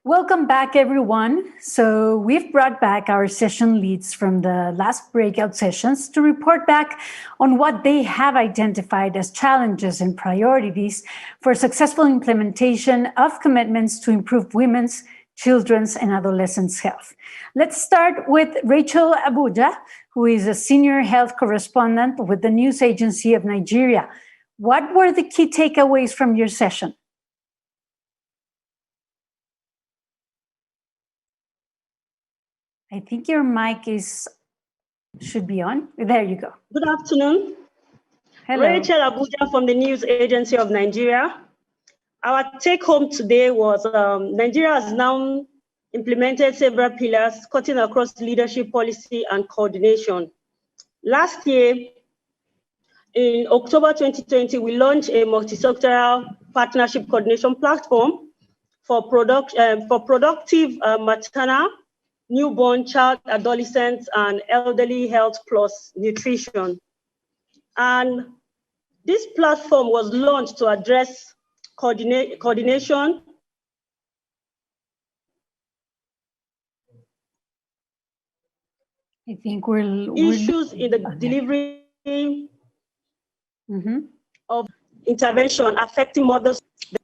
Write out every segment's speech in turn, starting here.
Welcome back, everyone. So, we've brought back our session leads from the last breakout sessions to report back on what they have identified as challenges and priorities for successful implementation of commitments to improve women's, children's, and adolescents' health. Let's start with Rachel Abuja, who is a senior health correspondent with the news agency of Nigeria. What were the key takeaways from your session? I think your mic should be on. There you go. Good afternoon. Hello. Rachel Abuja from the News Agency of Nigeria. Our take home today was Nigeria has now implemented several pillars cutting across leadership, policy, and coordination. Last year, in October 2020, we launched a multi-sectoral partnership coordination platform for productive maternal, newborn, child, adolescents, and elderly health plus nutrition. And this platform was launched to address coordination, I think we're issues in the delivery of intervention affecting mothers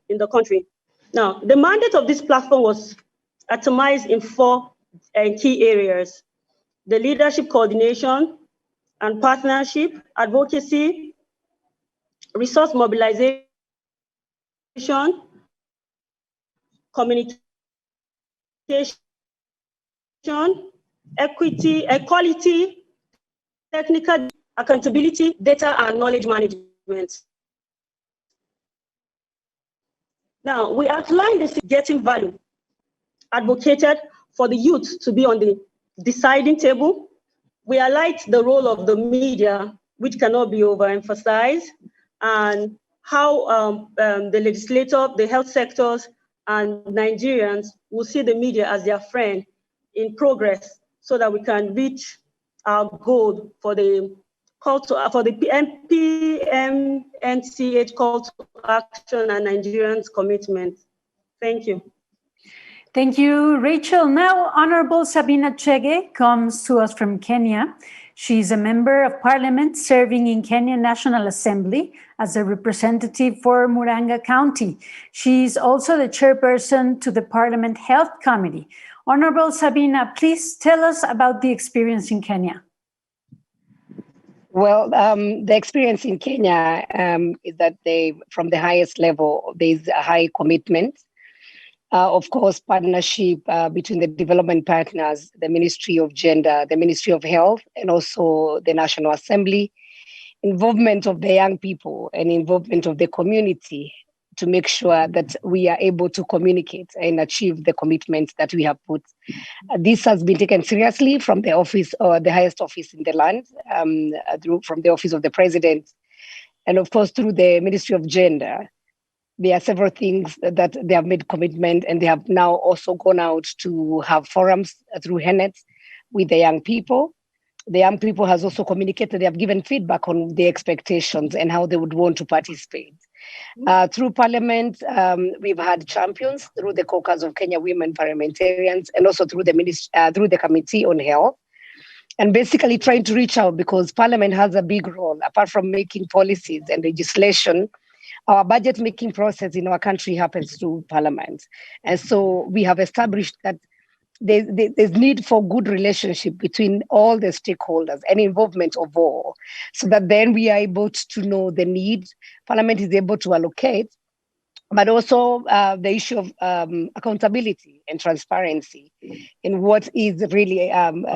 in the country. Now, the mandate of this platform was atomized in four key areas: the leadership coordination and partnership, advocacy, resource mobilization, communication, equality, technical accountability, data and knowledge management. Now, we outlined this getting value, advocated for the youth to be on the deciding table. We highlight the role of the media, which cannot be overemphasized, and how the legislature, the health sectors, and Nigerians will see the media as their friend in progress, so that we can reach our goal for the PMNCH call to action and Nigerians' commitment. Thank you. Thank you, Rachel. Now, Honorable Sabina Chege comes to us from Kenya. She's a member of parliament serving in Kenya National Assembly as a representative for Murang'a County. She's also the chairperson to the Parliament Health Committee. Honorable Sabina, please tell us about the experience in Kenya. Well, the experience in Kenya is that from the highest level, there's a high commitment. Of course, partnership between the development partners, the Ministry of Gender, the Ministry of Health, and also the National Assembly, involvement of the young people and involvement of the community to make sure that we are able to communicate and achieve the commitments that we have put. This has been taken seriously from the office, or the highest office in the land, from the office of the president, and of course through the Ministry of Gender. There are several things that they have made commitment, and they have now also gone out to have forums through HENET with the young people. The young people has also communicated, they have given feedback on the expectations and how they would want to participate. Through Parliament, we've had champions through the Caucus of Kenya Women Parliamentarians, and also through the Committee on Health, and basically trying to reach out, because Parliament has a big role. Apart from making policies and legislation, our budget making process in our country happens through Parliament. And so we have established that there's need for good relationship between all the stakeholders and involvement of all, so that then we are able to know the need. Parliament is able to allocate, but also the issue of accountability and transparency in what is really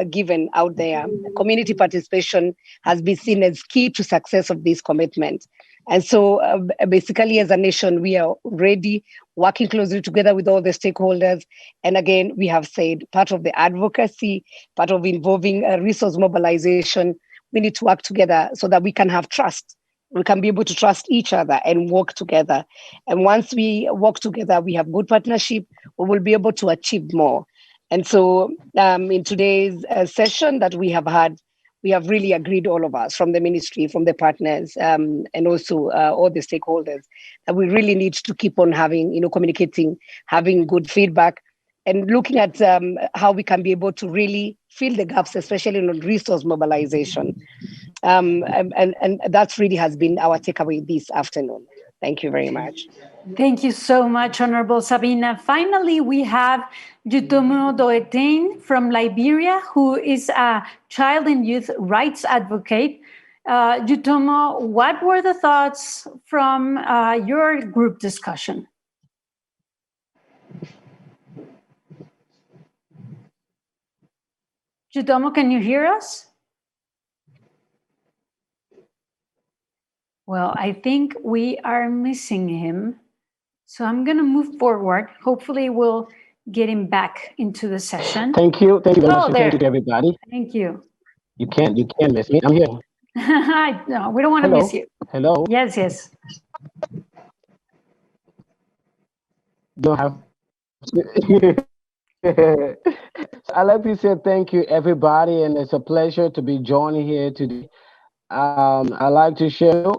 given out there. Community participation has been seen as key to success of this commitment. And so basically, as a nation, we are ready, working closely together with all the stakeholders. And again, we have said part of the advocacy, part of involving resource mobilization, we need to work together so that we can have trust. We can be able to trust each other and work together. And once we work together, we have good partnership, we will be able to achieve more. And so in today's session that we have had, we have really agreed, all of us, from the ministry, from the partners, and also all the stakeholders, that we really need to keep on having, communicating, having good feedback, and looking at how we can be able to really fill the gaps, especially in resource mobilization. And that's really has been our takeaway this afternoon. Thank you very much. Thank you so much, Honorable Sabina. Finally, we have Jutomo Doetain from Liberia, who is a child and youth rights advocate. Jutomo, what were the thoughts from your group discussion? Jutomo, can you hear us? Well, I think we are missing him. So I'm going to move forward. Hopefully we'll get him back into the session. Thank you. Thank you very much. There. Thank you, everybody. Thank you. You can't miss me. I'm here. No, we don't want to miss you. Hello. Yes. Don't have. I'd like to say thank you, everybody, and it's a pleasure to be joining here today. I like to share.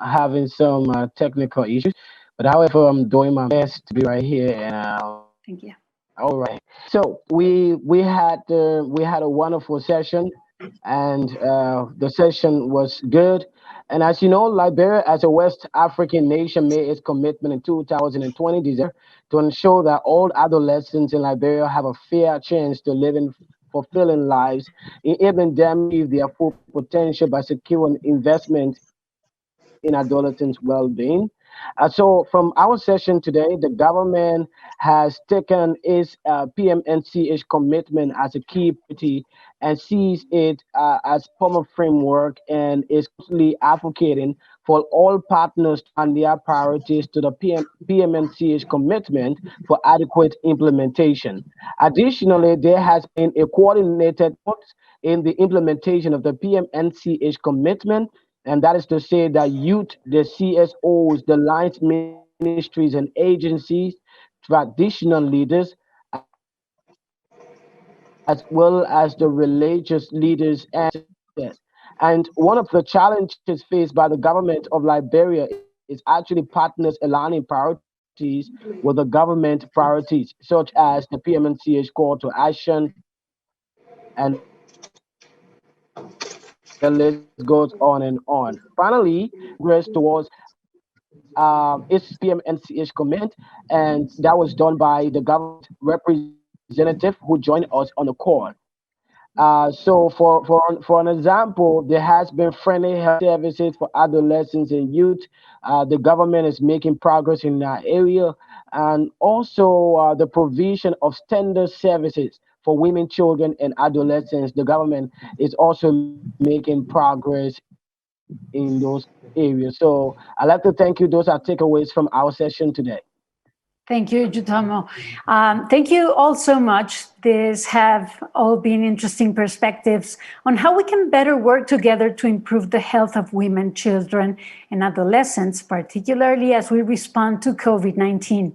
Having some technical issues, but however, I'm doing my best to be right here. And thank you. All right. So we had a wonderful session, and the session was good. And as you know, Liberia, as a West African nation, made its commitment in 2020 December to ensure that all adolescents in Liberia have a fair chance to live in fulfilling lives, enabling them to achieve their full potential by securing investment in adolescents' well-being. So from our session today, the government has taken its PMNCH commitment as a key priority and sees it as form of framework and is constantly advocating for all partners and their priorities to the PMNCH commitment for adequate implementation. Additionally, there has been a coordinated effort in the implementation of the PMNCH commitment, and that is to say that youth, the CSOs, the lines ministries and agencies, traditional leaders, as well as the religious leaders. And one of the challenges faced by the government of Liberia is actually partners aligning priorities with the government priorities, such as the PMNCH call to action, and the list goes on and on. Finally, progress towards its PMNCH comment, and that was done by the government representative who joined us on the call. So for an example, there has been friendly health services for adolescents and youth. The government is making progress in that area, and also the provision of standard services for women, children, and adolescents. The government is also making progress in those areas. So I'd like to thank you. Those are takeaways from our session today. Thank you, Jutomo. Thank you all so much. These have all been interesting perspectives on how we can better work together to improve the health of women, children, and adolescents, particularly as we respond to COVID-19.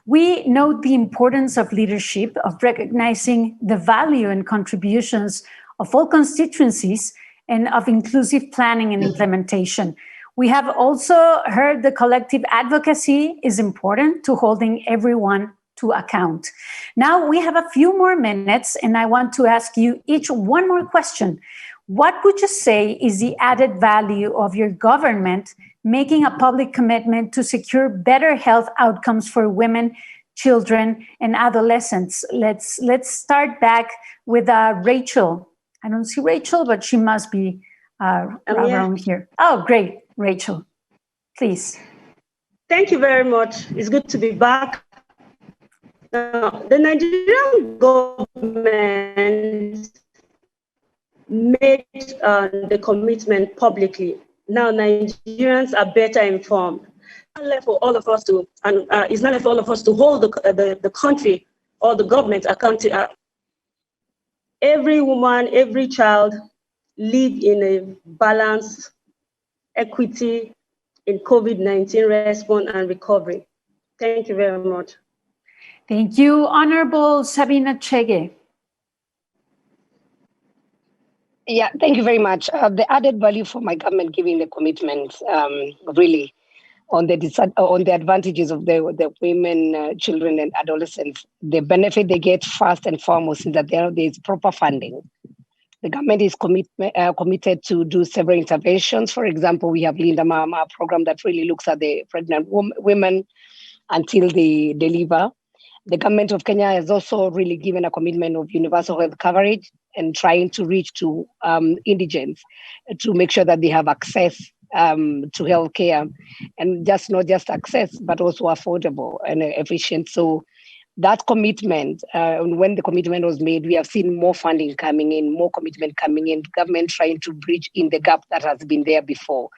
We note the importance of leadership, of recognizing the value and contributions of all constituencies, and of inclusive planning and implementation. We have also heard the collective advocacy is important to holding everyone to account. Now we have a few more minutes, and I want to ask you each one more question. What would you say is the added value of your government making a public commitment to secure better health outcomes for women, children, and adolescents? Let's start back with Rachel. I don't see Rachel, but she must be around here. Oh, great. Rachel, please. Thank you very much. It's good to be back. The Nigerian government made the commitment publicly. Now Nigerians are better informed. It's not left for all of us to, it's not left for all of us to hold the country or the government accountable. Every woman, every child live in a balanced equity in COVID-19 response and recovery. Thank you very much. Thank you, Honorable Sabina Chege. Yeah, thank you very much. The added value for my government giving the commitment really on the advantages of the women, children, and adolescents. The benefit they get first and foremost is that there is proper funding. The government is committed to do several interventions. For example, we have Linda Mama, a program that really looks at the pregnant women until they deliver. The government of Kenya has also really given a commitment of universal health coverage and trying to reach to indigents to make sure that they have access to healthcare, and not just access, but also affordable and efficient. So that commitment, when the commitment was made, we have seen more funding coming in, more commitment coming in, government trying to bridge in the gap that has been there before.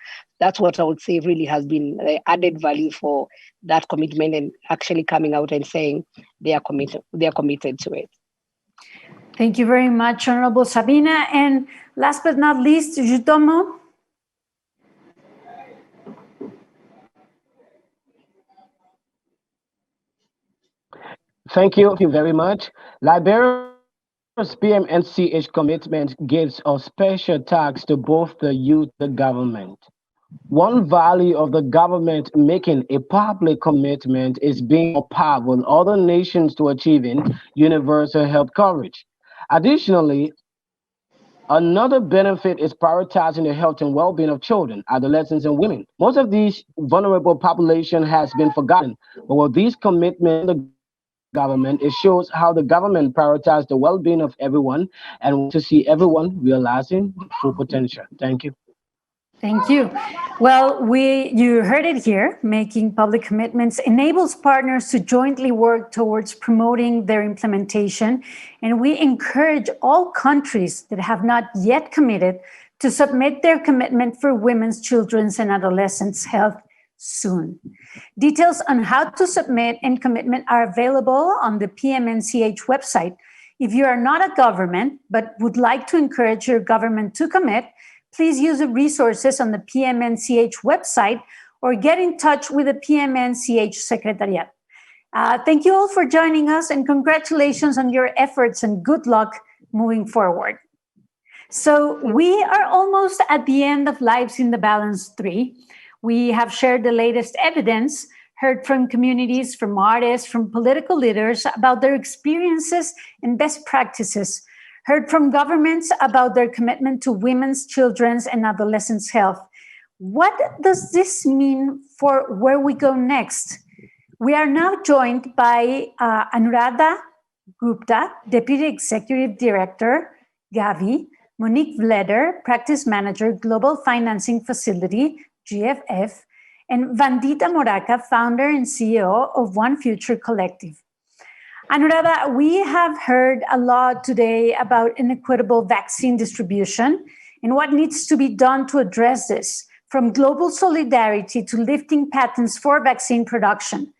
That's what I would say really has been added value for that commitment, and actually coming out and saying they are committed to it. Thank you very much, Honorable Sabina. And last but not least, Jutomo. Thank you very much. Liberia's PMNCH commitment gives a special tax to both the youth and the government. One value of the government making a public commitment is being more powerful than other nations to achieving universal health coverage. Additionally, another benefit is prioritizing the health and well-being of children, adolescents, and women. Most of these vulnerable population has been forgotten, but with these commitments, the government, it shows how the government prioritizes the well-being of everyone and to see everyone realizing full potential. Thank you. Thank you. Well, you heard it here. Making public commitments enables partners to jointly work towards promoting their implementation. And we encourage all countries that have not yet committed to submit their commitment for women's, children's, and adolescents' health soon. Details on how to submit and commitment are available on the PMNCH website. If you are not a government but would like to encourage your government to commit, please use the resources on the PMNCH website or get in touch with the PMNCH Secretariat. Thank you all for joining us, and congratulations on your efforts and good luck moving forward. So we are almost at the end of Lives in the Balance 3. We have shared the latest evidence, heard from communities, from artists, from political leaders about their experiences and best practices, heard from governments about their commitment to women's, children's, and adolescents' health. What does this mean for where we go next? We are now joined by Anuradha Gupta, Deputy Executive Director, Gavi, Monique Vleder, Practice Manager, Global Financing Facility, GFF, and Vandita Moraka, founder and CEO of One Future Collective. Anuradha, we have heard a lot today about inequitable vaccine distribution and what needs to be done to address this, from global solidarity to lifting patents for vaccine production.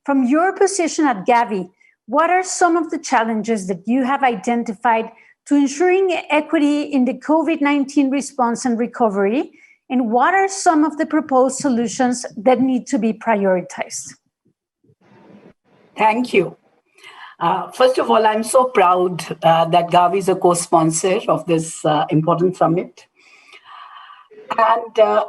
From your position at Gavi, what are some of the challenges that you have identified to ensuring equity in the COVID-19 response and recovery? And what are some of the proposed solutions that need to be prioritized? Thank you. First of all, I'm so proud that Gavi is a co-sponsor of this important summit. And,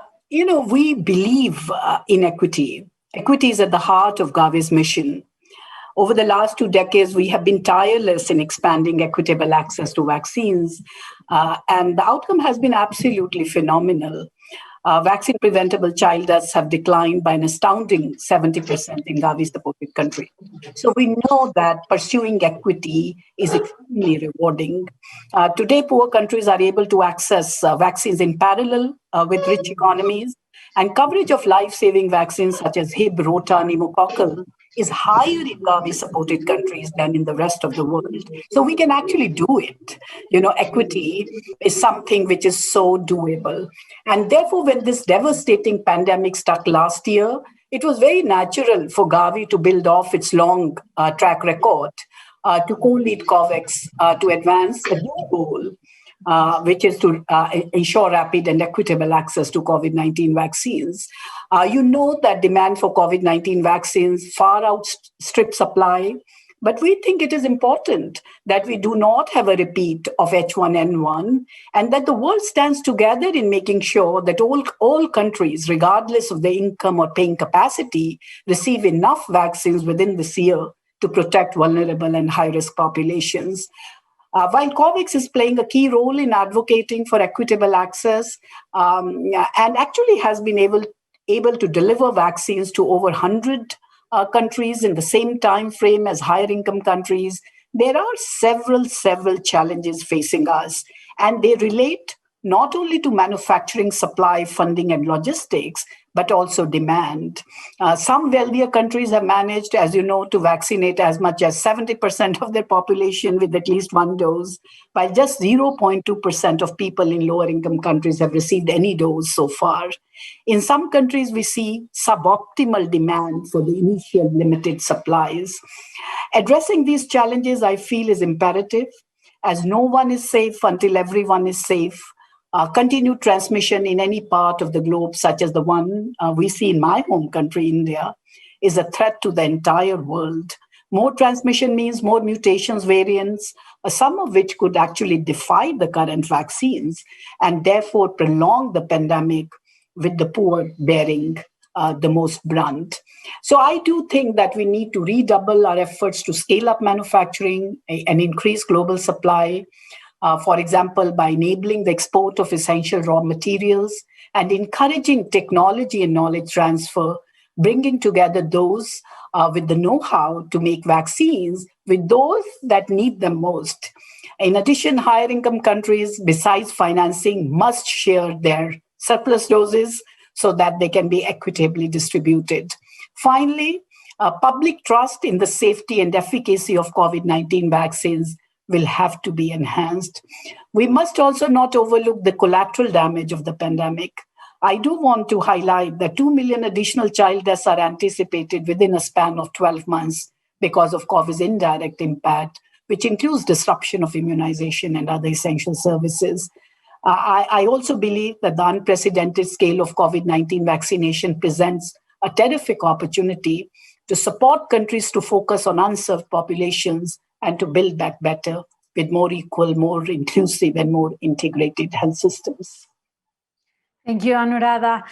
we believe in equity. Equity is at the heart of Gavi's mission. Over the last 2 decades, we have been tireless in expanding equitable access to vaccines. And the outcome has been absolutely phenomenal. Vaccine-preventable child deaths have declined by an astounding 70% in Gavi-supported countries. So we know that pursuing equity is extremely rewarding. Today, poor countries are able to access vaccines in parallel with rich economies, and coverage of life-saving vaccines such as Hib, Rota, pneumococcal is higher in Gavi-supported countries than in the rest of the world. So we can actually do it. Equity is something which is so doable. And therefore, when this devastating pandemic struck last year, it was very natural for Gavi to build off its long track record to co-lead COVAX to advance a new goal, which is to ensure rapid and equitable access to COVID-19 vaccines. You know that demand for COVID-19 vaccines far outstrips supply. But we think it is important that we do not have a repeat of H1N1 and that the world stands together in making sure that all countries, regardless of their income or paying capacity, receive enough vaccines within this year to protect vulnerable and high-risk populations. While COVAX is playing a key role in advocating for equitable access and actually has been able to deliver vaccines to over 100 countries in the same time frame as higher income countries, there are several challenges facing us, and they relate not only to manufacturing, supply, funding, and logistics, but also demand. Some wealthier countries have managed, as you know, to vaccinate as much as 70% of their population with at least one dose, while just 0.2% of people in lower income countries have received any dose so far. In some countries, we see suboptimal demand for the initial limited supplies. Addressing these challenges, I feel, is imperative, as no one is safe until everyone is safe. Continued transmission in any part of the globe, such as the one we see in my home country, India, is a threat to the entire world. More transmission means more mutations, variants, some of which could actually defy the current vaccines and therefore prolong the pandemic, with the poor bearing the most brunt. So I do think that we need to redouble our efforts to scale up manufacturing and increase global supply. For example, by enabling the export of essential raw materials and encouraging technology and knowledge transfer, bringing together those with the know-how to make vaccines with those that need them most. In addition, higher income countries, besides financing, must share their surplus doses so that they can be equitably distributed. Finally, public trust in the safety and efficacy of COVID-19 vaccines will have to be enhanced. We must also not overlook the collateral damage of the pandemic. I do want to highlight that 2 million additional child deaths are anticipated within a span of 12 months because of COVID's indirect impact, which includes disruption of immunization and other essential services. I also believe that the unprecedented scale of COVID-19 vaccination presents a terrific opportunity to support countries to focus on unserved populations and to build back better with more equal, more inclusive, and more integrated health systems. Thank you, Anuradha.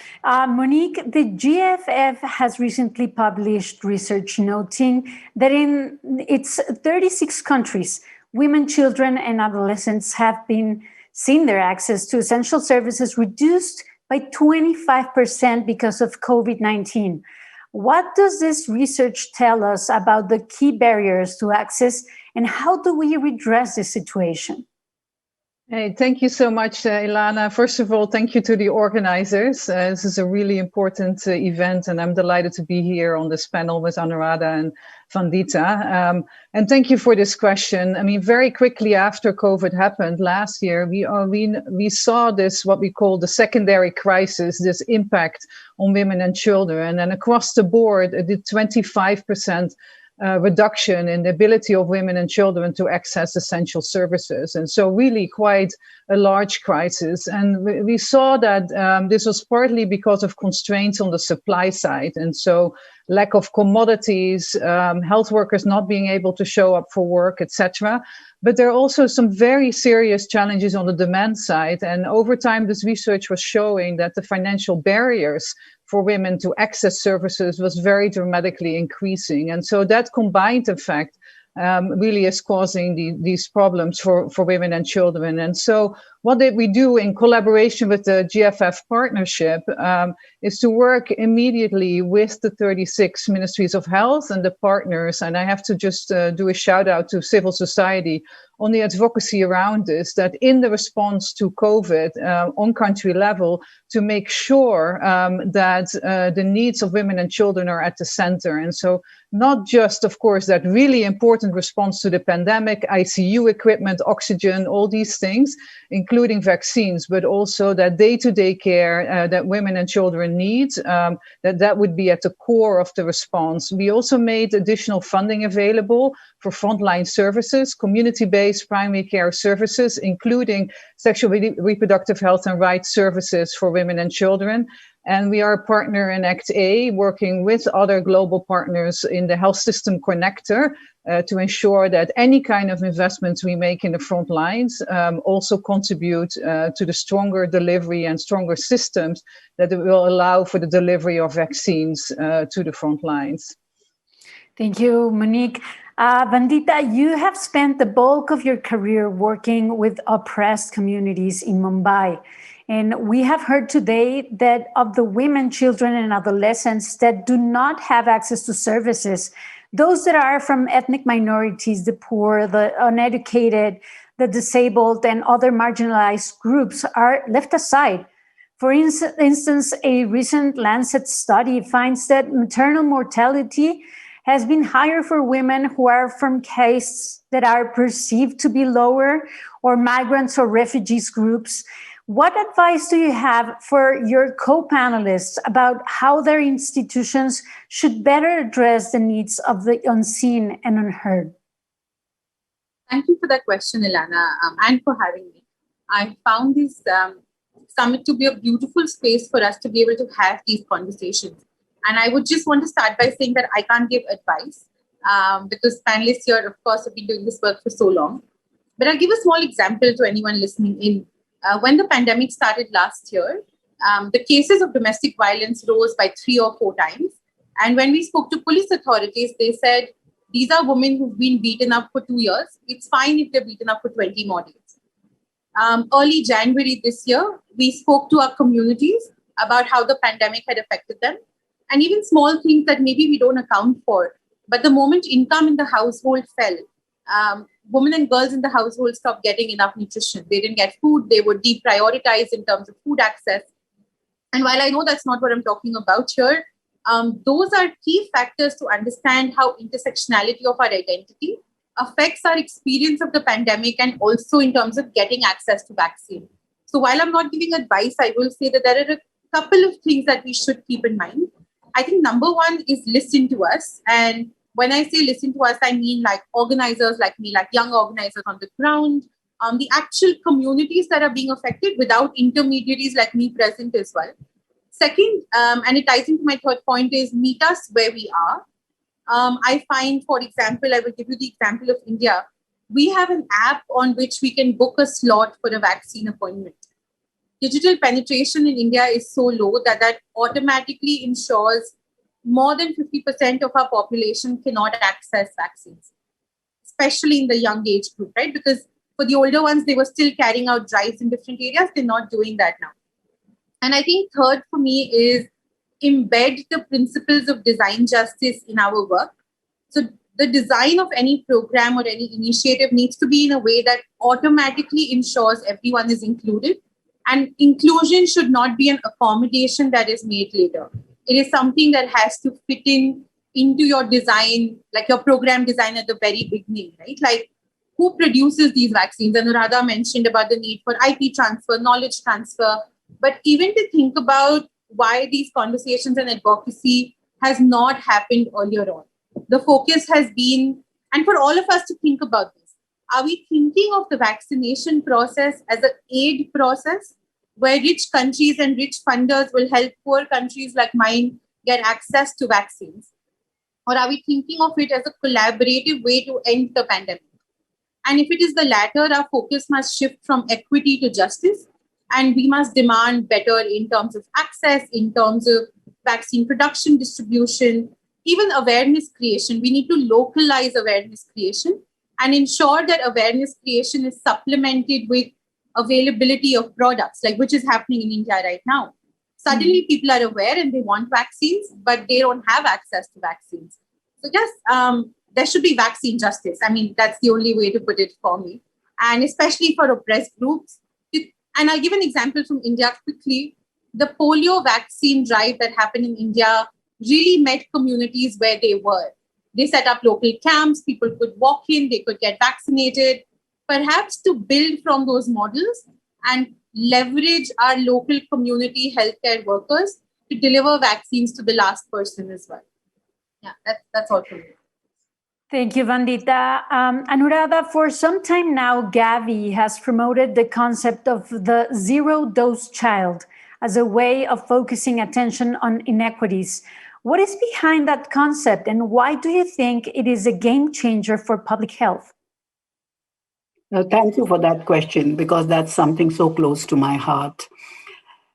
Monique, the GFF has recently published research noting that in its 36 countries, women, children, and adolescents have been seeing their access to essential services reduced by 25% because of COVID-19. What does this research tell us about the key barriers to access, and how do we redress this situation? Hey, thank you so much, Ilana. First of all, thank you to the organizers. This is a really important event, and I'm delighted to be here on this panel with Anuradha and Vandita. And thank you for this question. I mean, very quickly after COVID happened last year, we saw this, what we call the secondary crisis, this impact on women and children. And across the board, it did 25% reduction in the ability of women and children to access essential services. And so really quite a large crisis. And we saw that this was partly because of constraints on the supply side. And so lack of commodities, health workers not being able to show up for work, etc. But there are also some very serious challenges on the demand side. And over time, this research was showing that the financial barriers for women to access services was very dramatically increasing. And so that combined effect really is causing these problems for women and children. And so what did we do in collaboration with the GFF partnership is to work immediately with the 36 ministries of health and the partners. And I have to just do a shout out to civil society on the advocacy around this, that in the response to COVID on country level, to make sure that the needs of women and children are at the center. And so not just, of course, that really important response to the pandemic, ICU equipment, oxygen, all these things, including vaccines, but also that day-to-day care that women and children need, that would be at the core of the response. We also made additional funding available for frontline services, community-based primary care services, including sexual reproductive health and rights services for women and children. And we are a partner in ACT-A, working with other global partners in the Health System Connector to ensure that any kind of investments we make in the front lines also contribute to the stronger delivery and stronger systems that will allow for the delivery of vaccines to the front lines. Thank you, Monique. Vandita, you have spent the bulk of your career working with oppressed communities in Mumbai. And we have heard today that of the women, children, and adolescents that do not have access to services, those that are from ethnic minorities, the poor, the uneducated, the disabled, and other marginalized groups are left aside. For instance, a recent Lancet study finds that maternal mortality has been higher for women who are from castes that are perceived to be lower, or migrants or refugees groups. What advice do you have for your co-panelists about how their institutions should better address the needs of the unseen and unheard? Thank you for that question, Ilana, and for having me. I found this summit to be a beautiful space for us to be able to have these conversations. And I would just want to start by saying that I can't give advice because panelists here, of course, have been doing this work for so long. But I'll give a small example to anyone listening in. When the pandemic started last year, the cases of domestic violence rose by 3 or 4 times. And when we spoke to police authorities, they said, these are women who've been beaten up for 2 years. It's fine if they're beaten up for 20 more days. Early January this year, we spoke to our communities about how the pandemic had affected them. And even small things that maybe we don't account for. But the moment income in the household fell, women and girls in the household stopped getting enough nutrition. They didn't get food. They were deprioritized in terms of food access. And while I know that's not what I'm talking about here, those are key factors to understand how intersectionality of our identity affects our experience of the pandemic and also in terms of getting access to vaccine. So while I'm not giving advice, I will say that there are a couple of things that we should keep in mind. I think number one is listen to us. And when I say listen to us, I mean like organizers like me, like young organizers on the ground, the actual communities that are being affected without intermediaries like me present as well. Second, and it ties into my third point, is meet us where we are. I find, for example, I will give you the example of India. We have an app on which we can book a slot for a vaccine appointment. Digital penetration in India is so low that automatically ensures more than 50% of our population cannot access vaccines, especially in the young age group, right? Because for the older ones, they were still carrying out drives in different areas. They're not doing that now. And I think third for me is embed the principles of design justice in our work. So the design of any program or any initiative needs to be in a way that automatically ensures everyone is included. And inclusion should not be an accommodation that is made later. It is something that has to fit into your design, like your program design at the very beginning, right? Like who produces these vaccines? Anuradha mentioned about the need for IP transfer, knowledge transfer, but even to think about why these conversations and advocacy has not happened earlier on. The focus has been, and for all of us to think about this, are we thinking of the vaccination process as an aid process where rich countries and rich funders will help poor countries like mine get access to vaccines? Or are we thinking of it as a collaborative way to end the pandemic? And if it is the latter, our focus must shift from equity to justice. And we must demand better in terms of access, in terms of vaccine production, distribution, even awareness creation. We need to localize awareness creation and ensure that awareness creation is supplemented with availability of products, like which is happening in India right now. Suddenly people are aware and they want vaccines, but they don't have access to vaccines. So yes, there should be vaccine justice. I mean, that's the only way to put it for me. And especially for oppressed groups. And I'll give an example from India quickly. The polio vaccine drive that happened in India really met communities where they were. They set up local camps, people could walk in, they could get vaccinated. Perhaps to build from those models and leverage our local community healthcare workers to deliver vaccines to the last person as well. Yeah, that's all for me. Thank you, Vandita. Anuradha, for some time now, Gavi has promoted the concept of the zero-dose child as a way of focusing attention on inequities. What is behind that concept, and why do you think it is a game changer for public health? Thank you for that question, because that's something so close to my heart.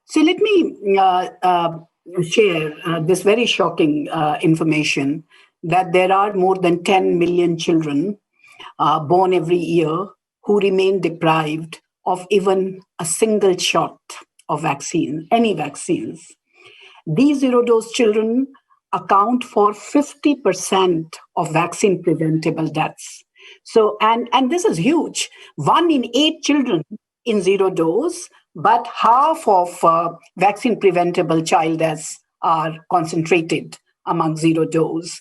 So let me share this very shocking information that there are more than 10 million children born every year who remain deprived of even a single shot of vaccine, any vaccines. These zero-dose children account for 50% of vaccine preventable deaths. So, and this is huge. 1 in 8 children in zero dose, but half of vaccine preventable child deaths are concentrated among zero dose.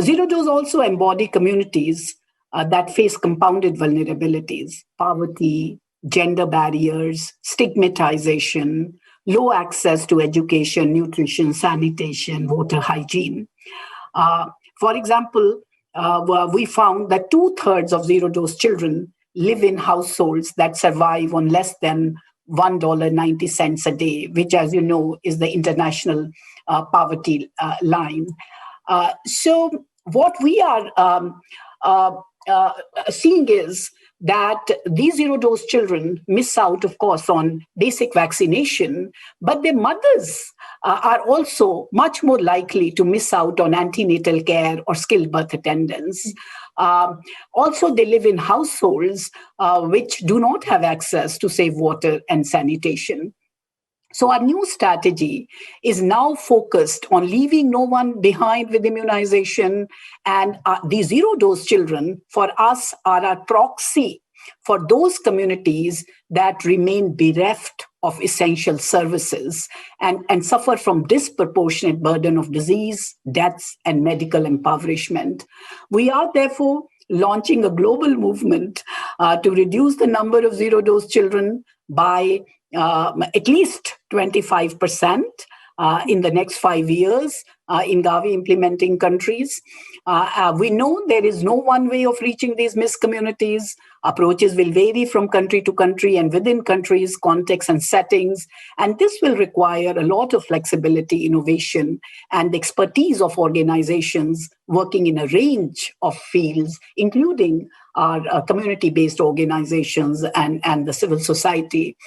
Zero dose also embody communities that face compounded vulnerabilities: poverty, gender barriers, stigmatization, low access to education, nutrition, sanitation, water hygiene. For example, we found that 2/3 of zero-dose children live in households that survive on less than $1.90 a day, which, as you know, is the international poverty line. So what we are seeing is that these zero-dose children miss out, of course, on basic vaccination, but their mothers are also much more likely to miss out on antenatal care or skilled birth attendance. Also, they live in households which do not have access to safe water and sanitation. So our new strategy is now focused on leaving no one behind with immunization. And these zero-dose children, for us, are our proxy for those communities that remain bereft of essential services and suffer from disproportionate burden of disease, deaths, and medical impoverishment. We are therefore launching a global movement to reduce the number of zero-dose children by at least 25% in the next 5 years in Gavi implementing countries. We know there is no one way of reaching these missed communities. Approaches will vary from country to country and within countries, contexts and settings. And this will require a lot of flexibility, innovation, and expertise of organizations working in a range of fields, including our community-based organizations and the civil society.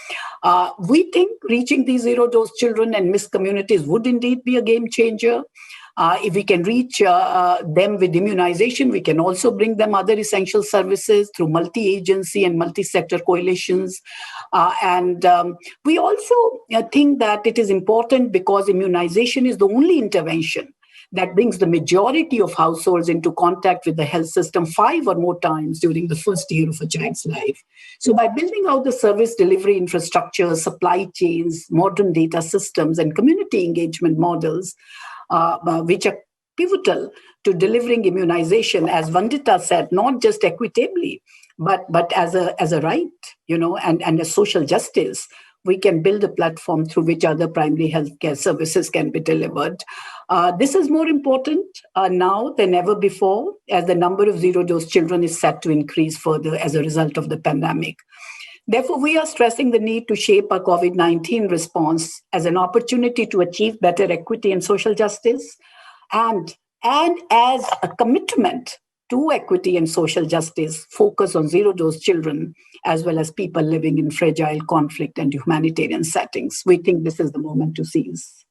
We think reaching these zero-dose children and missed communities would indeed be a game changer. If we can reach them with immunization, we can also bring them other essential services through multi-agency and multi-sector coalitions. We also think that it is important because immunization is the only intervention that brings the majority of households into contact with the health system 5 or more times during the first year of a child's life. So by building out the service delivery infrastructure, supply chains, modern data systems, and community engagement models, which are pivotal to delivering immunization, as Vandita said, not just equitably, but as a right, and a social justice, we can build a platform through which other primary healthcare services can be delivered. This is more important now than ever before, as the number of zero-dose children is set to increase further as a result of the pandemic. Therefore, we are stressing the need to shape our COVID-19 response as an opportunity to achieve better equity and social justice, and as a commitment to equity and social justice, focus on zero-dose children, as well as people living in fragile conflict and humanitarian settings. We think this is the moment to seize.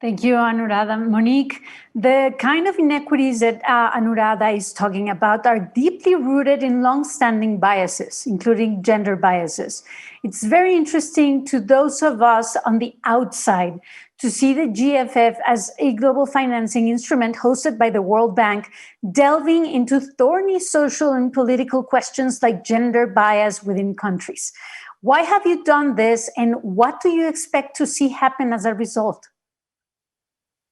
Thank you, Anuradha. Monique, the kind of inequities that Anuradha is talking about are deeply rooted in long-standing biases, including gender biases. It's very interesting to those of us on the outside to see the GFF as a global financing instrument hosted by the World Bank, delving into thorny social and political questions like gender bias within countries. Why have you done this, and what do you expect to see happen as a result?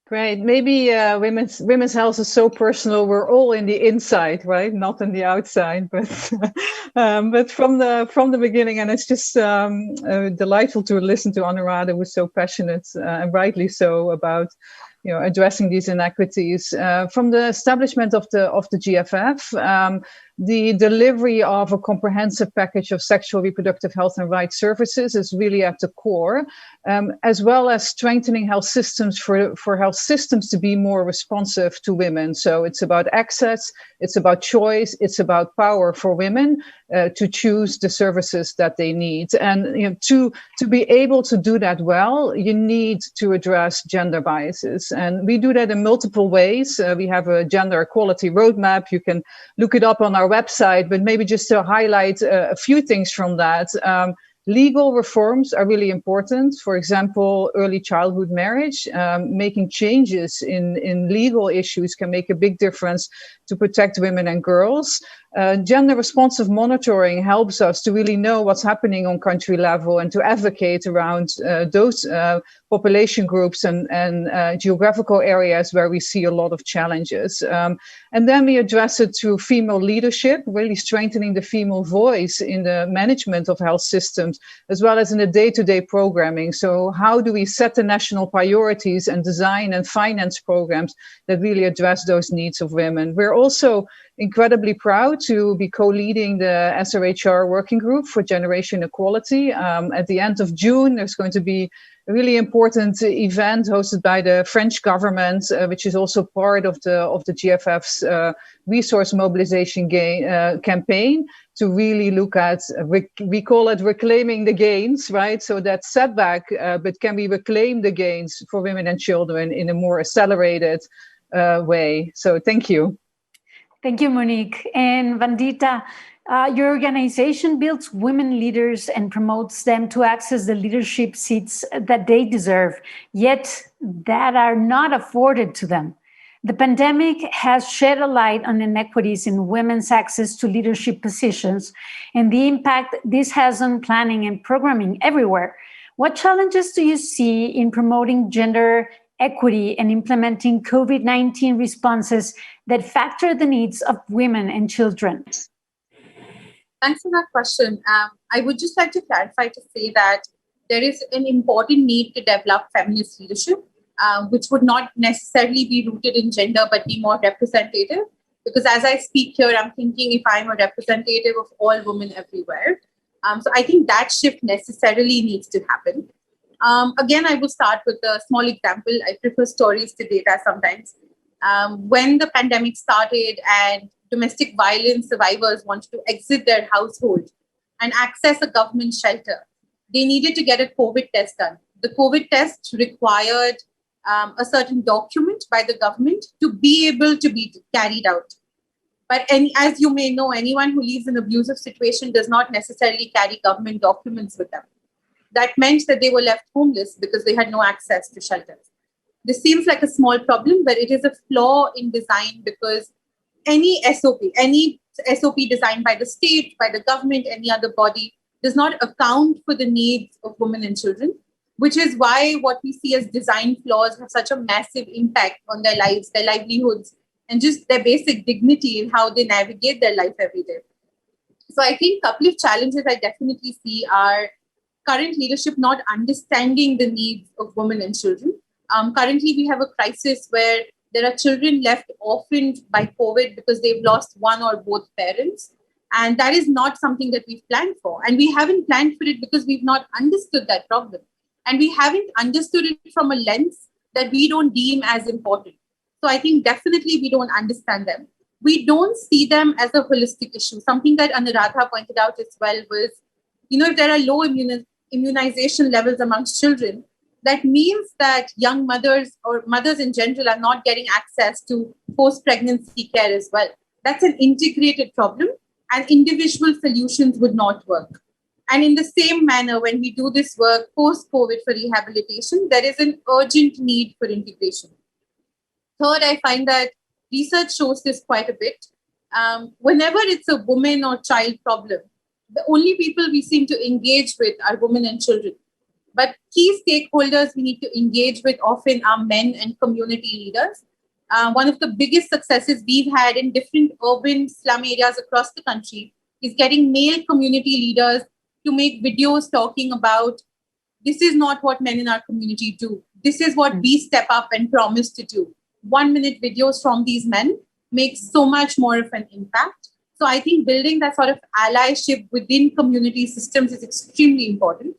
Great. Maybe women's health is so personal. We're all in the inside, right? Not in the outside, but from the beginning. And it's just delightful to listen to Anuradha, who was so passionate and rightly so about addressing these inequities. From the establishment of the GFF, the delivery of a comprehensive package of sexual reproductive health and rights services is really at the core, as well as strengthening health systems for health systems to be more responsive to women. So it's about access, it's about choice, it's about power for women to choose the services that they need. And to be able to do that well, you need to address gender biases. And we do that in multiple ways. We have a gender equality roadmap. You can look it up on our website, but maybe just to highlight a few things from that. Legal reforms are really important. For example, early childhood marriage, making changes in legal issues can make a big difference to protect women and girls. Gender responsive monitoring helps us to really know what's happening on country level and to advocate around those population groups and geographical areas where we see a lot of challenges. And then we address it through female leadership, really strengthening the female voice in the management of health systems, as well as in the day-to-day programming. So how do we set the national priorities and design and finance programs that really address those needs of women? We're also incredibly proud to be co-leading the SRHR working group for generation equality. At the end of June, there's going to be a really important event hosted by the French government, which is also part of the GFF's resource mobilization campaign, to really look at, we call it reclaiming the gains, right? So that setback, but can we reclaim the gains for women and children in a more accelerated way? So thank you. Thank you, Monique. And Vandita, your organization builds women leaders and promotes them to access the leadership seats that they deserve, yet that are not afforded to them. The pandemic has shed a light on inequities in women's access to leadership positions and the impact this has on planning and programming everywhere. What challenges do you see in promoting gender equity and implementing COVID-19 responses that factor the needs of women and children? Thanks for that question. I would just like to clarify to say that there is an important need to develop feminist leadership, which would not necessarily be rooted in gender, but be more representative. Because as I speak here, I'm thinking if I'm a representative of all women everywhere. So I think that shift necessarily needs to happen. Again, I will start with a small example. I prefer stories to data sometimes. When the pandemic started and domestic violence survivors wanted to exit their household and access a government shelter, they needed to get a COVID test done. The COVID test required a certain document by the government to be able to be carried out. But as you may know, anyone who leaves an abusive situation does not necessarily carry government documents with them. That meant that they were left homeless because they had no access to shelters. This seems like a small problem, but it is a flaw in design because any SOP designed by the state, by the government, any other body, does not account for the needs of women and children, which is why what we see as design flaws have such a massive impact on their lives, their livelihoods, and just their basic dignity in how they navigate their life every day. So I think a couple of challenges I definitely see are current leadership not understanding the needs of women and children. Currently, we have a crisis where there are children left orphaned by COVID because they've lost one or both parents. And that is not something that we've planned for. And we haven't planned for it because we've not understood that problem. And we haven't understood it from a lens that we don't deem as important. So I think definitely we don't understand them. We don't see them as a holistic issue. Something that Anuradha pointed out as well was, if there are low immunization levels amongst children, that means that young mothers or mothers in general are not getting access to post-pregnancy care as well. That's an integrated problem, and individual solutions would not work. And in the same manner, when we do this work post-COVID for rehabilitation, there is an urgent need for integration. Third, I find that research shows this quite a bit. Whenever it's a woman or child problem, the only people we seem to engage with are women and children. But key stakeholders we need to engage with often are men and community leaders. One of the biggest successes we've had in different urban slum areas across the country is getting male community leaders to make videos talking about, this is not what men in our community do. This is what we step up and promise to do. 1-minute videos from these men make so much more of an impact. So I think building that sort of allyship within community systems is extremely important.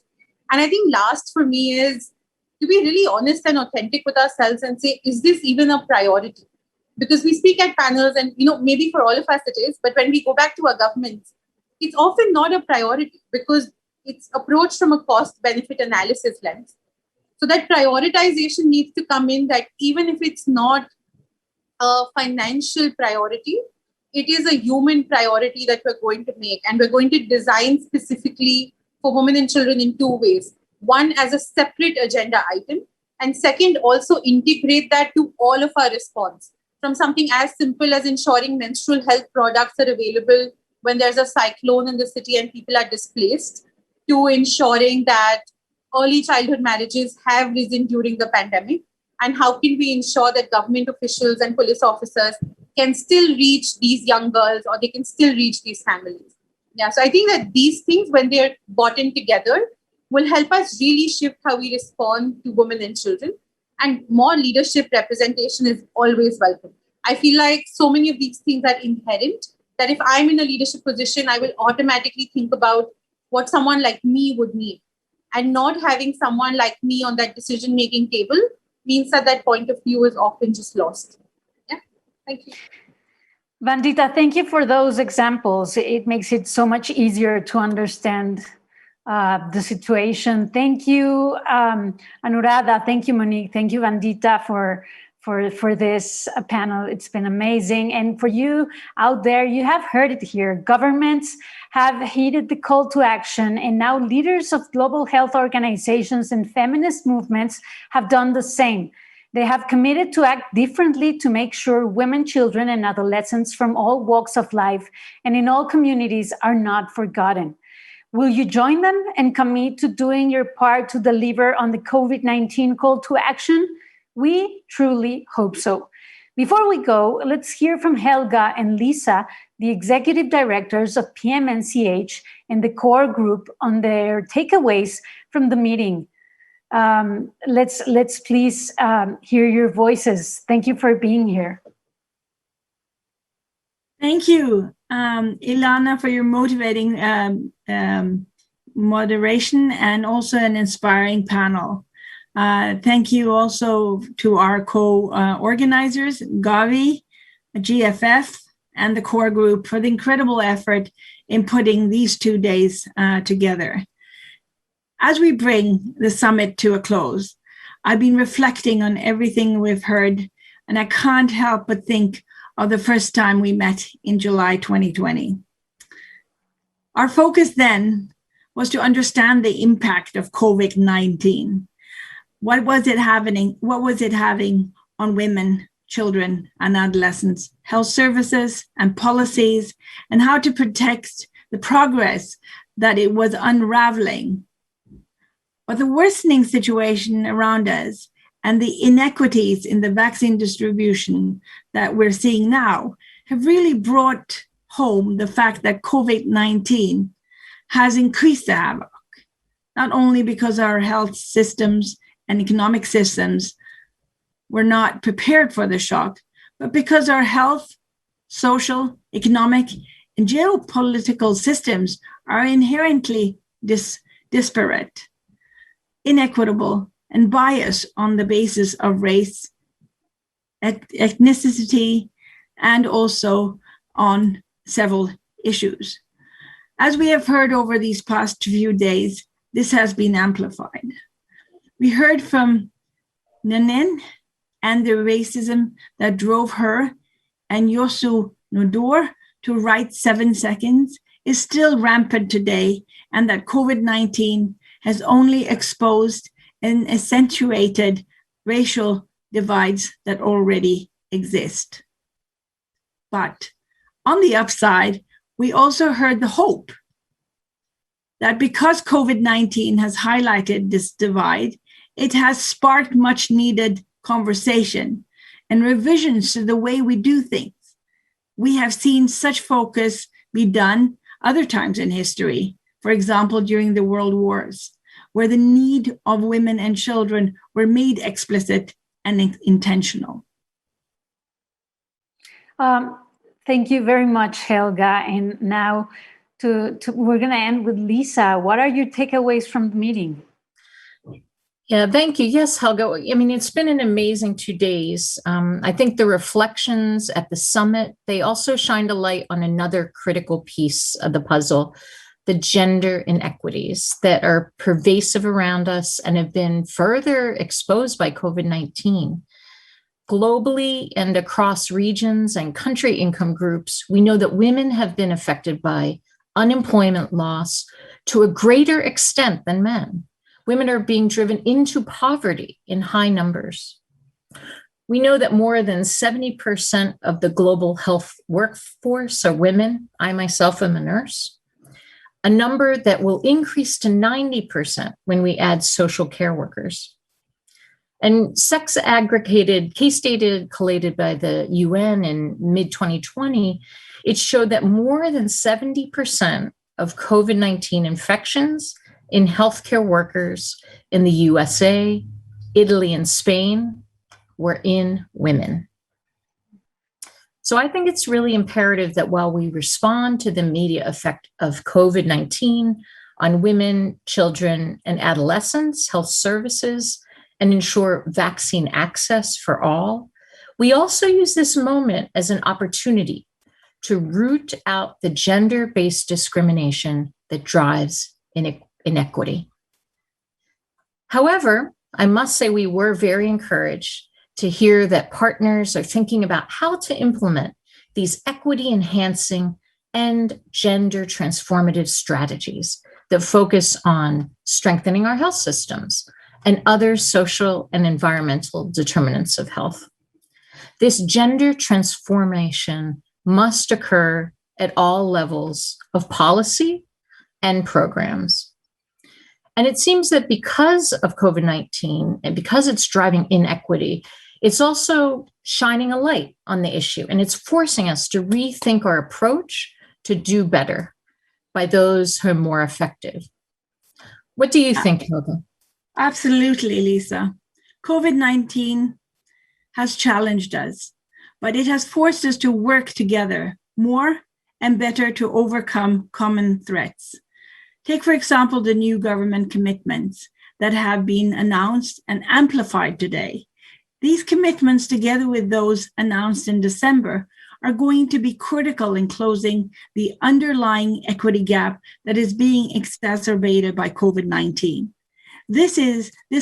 And I think last for me is to be really honest and authentic with ourselves and say, is this even a priority? Because we speak at panels and, maybe for all of us it is, but when we go back to our governments, it's often not a priority because it's approached from a cost benefit analysis lens. So that prioritization needs to come in, that even if it's not a financial priority, it is a human priority that we're going to make. And we're going to design specifically for women and children in two ways. One, as a separate agenda item. And second, also integrate that to all of our response. From something as simple as ensuring menstrual health products are available when there's a cyclone in the city and people are displaced, to ensuring that early childhood marriages have risen during the pandemic. And how can we ensure that government officials and police officers can still reach these young girls, or they can still reach these families? Yeah, so I think that these things, when they're brought in together, will help us really shift how we respond to women and children. And more leadership representation is always welcome. I feel like so many of these things are inherent, that if I'm in a leadership position, I will automatically think about what someone like me would need. And not having someone like me on that decision-making table means that that point of view is often just lost. Yeah, thank you. Vandita, thank you for those examples. It makes it so much easier to understand the situation. Thank you, Anuradha. Thank you, Monique. Thank you, Vandita, for this panel. It's been amazing. And for you out there, you have heard it here. Governments have heeded the call to action, and now leaders of global health organizations and feminist movements have done the same. They have committed to act differently to make sure women, children, and adolescents from all walks of life and in all communities are not forgotten. Will you join them and commit to doing your part to deliver on the COVID-19 call to action? We truly hope so. Before we go, let's hear from Helga and Lisa, the executive directors of PMNCH and the core group, on their takeaways from the meeting. Let's please hear your voices. Thank you for being here. Thank you, Ilana, for your motivating moderation and also an inspiring panel. Thank you also to our co-organizers, Gavi, GFF, and the core group for the incredible effort in putting these 2 days together. As we bring the summit to a close, I've been reflecting on everything we've heard, and I can't help but think of the first time we met in July 2020. Our focus then was to understand the impact of COVID-19. What was it having on women, children, and adolescents, health services and policies, and how to protect the progress that it was unraveling. But the worsening situation around us and the inequities in the vaccine distribution that we're seeing now have really brought home the fact that COVID-19 has increased the havoc, not only because our health systems and economic systems were not prepared for the shock, but because our health, social, economic, and geopolitical systems are inherently disparate, inequitable, and biased on the basis of race, ethnicity, and also on several issues. As we have heard over these past few days, this has been amplified. We heard from Nanen and the racism that drove her and Yosu Nodor to write 7 seconds is still rampant today, and that COVID-19 has only exposed and accentuated racial divides that already exist. But on the upside, we also heard the hope that because COVID-19 has highlighted this divide, it has sparked much needed conversation and revisions to the way we do things. We have seen such focus be done other times in history, for example, during the World Wars, where the need of women and children were made explicit and intentional. Thank you very much, Helga. And now we're going to end with Lisa. What are your takeaways from the meeting? Yeah, thank you. Yes, Helga. I mean, it's been an amazing 2 days. I think the reflections at the summit, they also shined a light on another critical piece of the puzzle, the gender inequities that are pervasive around us and have been further exposed by COVID-19. Globally and across regions and country income groups, we know that women have been affected by unemployment loss to a greater extent than men. Women are being driven into poverty in high numbers. We know that more than 70% of the global health workforce are women. I myself am a nurse, a number that will increase to 90% when we add social care workers. And sex aggregated case data collated by the UN in mid-2020, it showed that more than 70% of COVID-19 infections in healthcare workers in the USA, Italy, and Spain were in women. So I think it's really imperative that while we respond to the immediate effect of COVID-19 on women, children, and adolescents, health services, and ensure vaccine access for all, we also use this moment as an opportunity to root out the gender-based discrimination that drives inequity. However, I must say we were very encouraged to hear that partners are thinking about how to implement these equity-enhancing and gender transformative strategies that focus on strengthening our health systems and other social and environmental determinants of health. This gender transformation must occur at all levels of policy and programs. And it seems that because of COVID-19 and because it's driving inequity, it's also shining a light on the issue, and it's forcing us to rethink our approach to do better by those who are more effective. What do you think, Helga? Absolutely, Lisa. COVID-19 has challenged us, but it has forced us to work together more and better to overcome common threats. Take, for example, the new government commitments that have been announced and amplified today. These commitments, together with those announced in December, are going to be critical in closing the underlying equity gap that is being exacerbated by COVID-19. This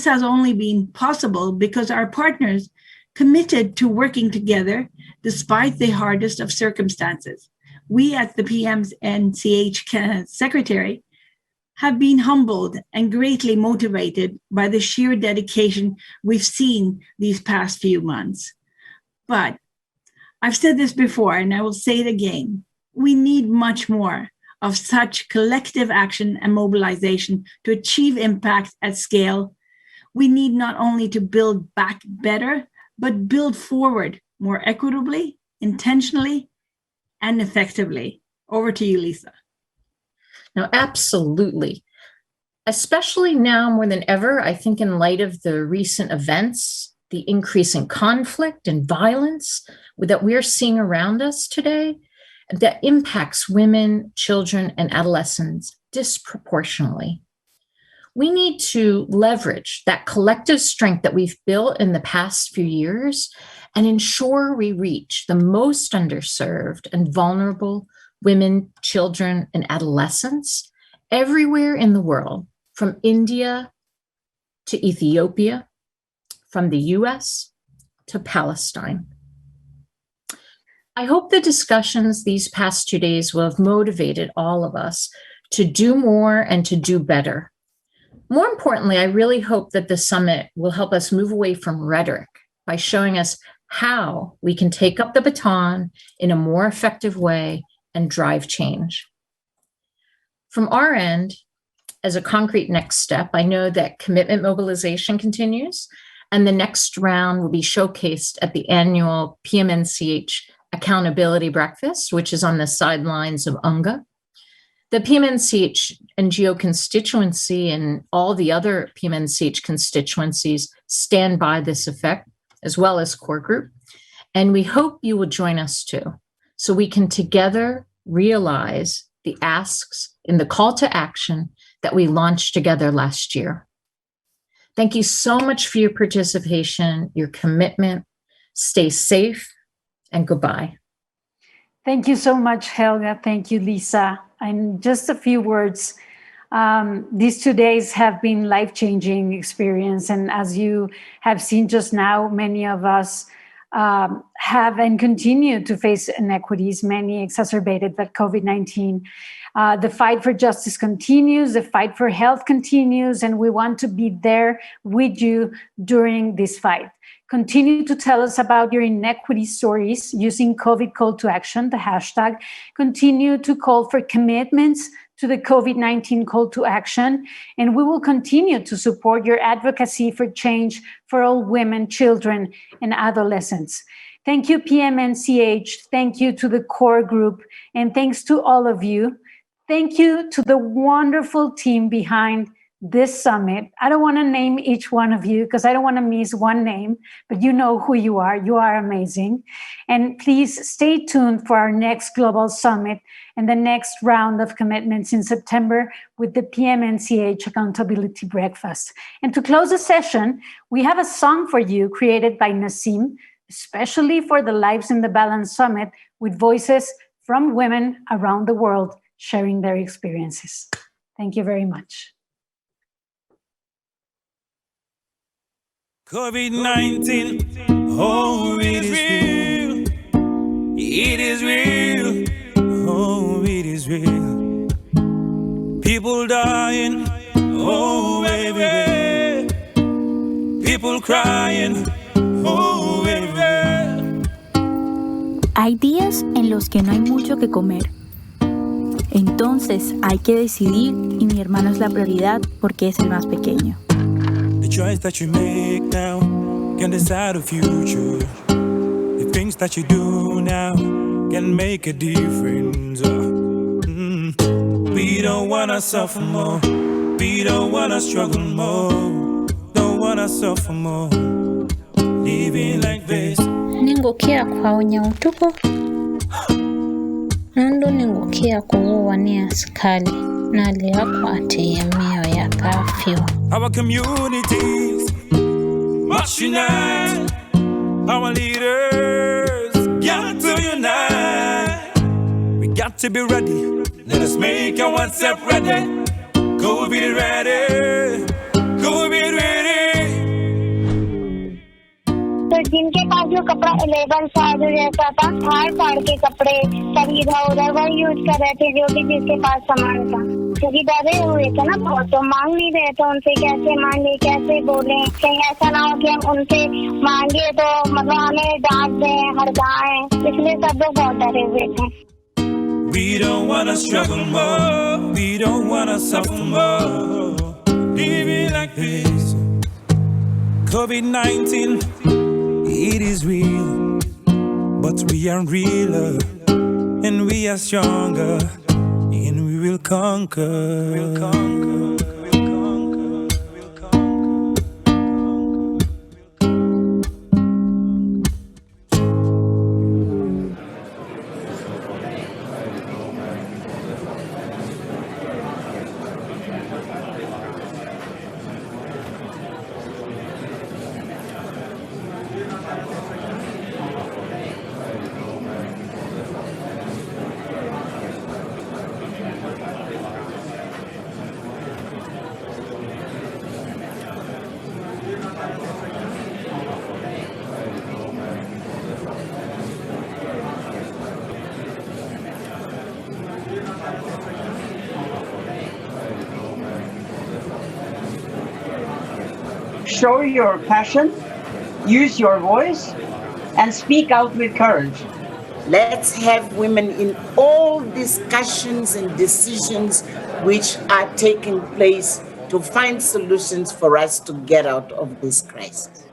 has only been possible because our partners committed to working together despite the hardest of circumstances. We at the PMNCH Secretary have been humbled and greatly motivated by the sheer dedication we've seen these past few months. But I've said this before, and I will say it again, we need much more of such collective action and mobilization to achieve impact at scale. We need not only to build back better, but build forward more equitably, intentionally, and effectively. Over to you, Lisa. No, absolutely. Especially now more than ever, I think in light of the recent events, the increase in conflict and violence that we're seeing around us today, that impacts women, children, and adolescents disproportionately. We need to leverage that collective strength that we've built in the past few years and ensure we reach the most underserved and vulnerable women, children, and adolescents everywhere in the world, from India to Ethiopia, from the US to Palestine. I hope the discussions these past 2 days will have motivated all of us to do more and to do better. More importantly, I really hope that the summit will help us move away from rhetoric by showing us how we can take up the baton in a more effective way and drive change. From our end, as a concrete next step, I know that commitment mobilization continues, and the next round will be showcased at the annual PMNCH Accountability Breakfast, which is on the sidelines of UNGA. The PMNCH NGO constituency and all the other PMNCH constituencies stand by this effect, as well as core group. And we hope you will join us too. so we can together realize the asks in the call to action that we launched together last year. Thank you so much for your participation, your commitment. Stay safe, and goodbye. Thank you so much, Helga. Thank you, Lisa. And just a few words. These 2 days have been life-changing experience. And as you have seen just now, many of us have and continue to face inequities, many exacerbated by COVID-19. The fight for justice continues, the fight for health continues, and we want to be there with you during this fight. Continue to tell us about your inequity stories using COVID Call to Action, the hashtag. Continue to call for commitments to the COVID-19 Call to Action, and we will continue to support your advocacy for change for all women, children, and adolescents. Thank you, PMNCH. Thank you to the core group, and thanks to all of you. Thank you to the wonderful team behind this summit. I don't want to name each one of you because I don't want to miss one name, but you know who you are. You are amazing. And please stay tuned for our next global summit and the next round of commitments in September with the PMNCH Accountability Breakfast. And to close the session, we have a song for you created by Nasim, especially for the Lives in the Balance Summit, with voices from women around the world sharing their experiences. Thank you very much. COVID-19, oh, it is real. It is real. Oh, it is real. People dying, oh, everywhere. People crying, oh, everywhere. Hay días en los que no hay mucho que comer. Entonces hay que decidir y mi hermano es la prioridad porque es el más pequeño. The choice that you make now can decide a future. The things that you do now can make a difference. We don't wanna suffer more. We don't wanna struggle more. Don't wanna suffer more. Living like this. Ningokia kwa unyautuko. Nando ningokia kuwania skali. Nali yako atiyemeo ya kafyu. Our communities must unite. Our leaders got to unite. We got to be ready. Let us make ourselves ready. COVID ready. COVID ready. तो जिनके पास जो कपड़ा available था जो जैसा था फाड़ के कपड़े सब इधर उधर वही यूज कर रहे थे जो भी जिसके पास सामान था क्योंकि डरे हुए थे ना बहुत तो मांग नहीं रहे थे उनसे कैसे मांगे कैसे बोले कहीं ऐसा ना हो कि हम उनसे मांगे तो मतलब हमें डांट दें हड़काएं इसलिए सब लोग बहुत डरे हुए थे. We don't wanna struggle more. We don't wanna suffer more. Living like this. COVID-19, it is real, but we are realer, and we are stronger, and we will conquer. We'll conquer. Show your passion, use your voice, and speak out with courage. Let's have women in all discussions and decisions which are taking place to find solutions for us to get out of this crisis.